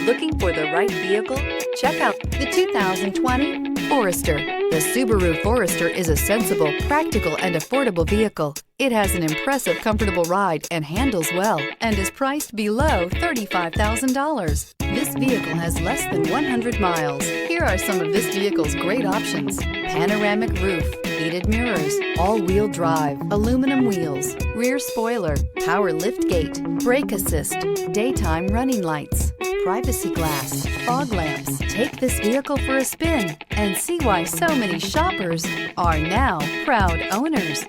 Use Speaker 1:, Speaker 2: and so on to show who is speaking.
Speaker 1: Looking for the right vehicle? Check out the 2020 Forester. The Subaru Forester is a sensible, practical, and affordable vehicle. It has an impressive, comfortable ride and handles well, and is priced below $35,000. This vehicle has less than 100 miles. Here are some of this vehicle's great options: panoramic roof, heated mirrors, all-wheel drive, aluminum wheels, rear spoiler, power liftgate, brake assist, daytime running lights, privacy glass, fog lamps. Take this vehicle for a spin and see why so many shoppers are now proud owners.